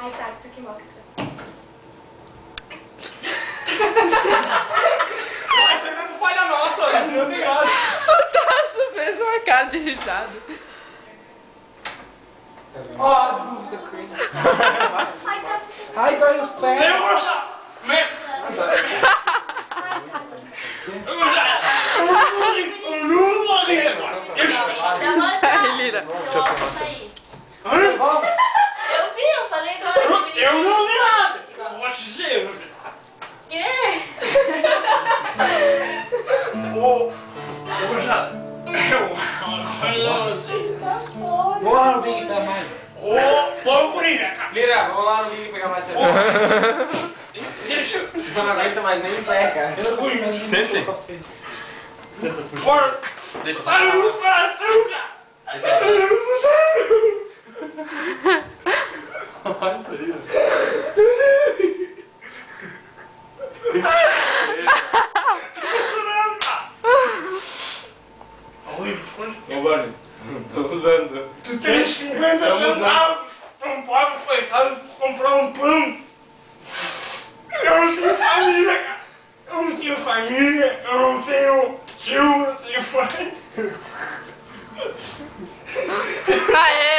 Ai, tá, isso aqui mostra. Essa não foi falha nossa, olha, você não tem graça. O Tasso fez uma cara de risada. Ó, a dúvida, Chris. Ai, tá. Ai, dói os pés. Eu vou achar. Ai, tá. Eu vou achar. Eu não vou rir, mano. Sai, Lira. Vamos. Eu vi, eu falei agora. Eu não vi nada. Eu vou dizer, eu vou dizer. Quê? Ô, já. Vou lá no Big pegar mais. Ô, vamos Lira. Lira, vamos lá no Big pegar mais cerveja. Deixa. Eu não aguento mais nem em pé, cara. Sentem. Bora. Ai, eu não faço nada. Olha isso aí, Ô, Barney, tô usando. tu tens 50 centavos, não pode coitado comprar um pão. Eu não tenho família, cara. Eu não tenho família, eu não tenho tio, eu não tenho pai. Aê!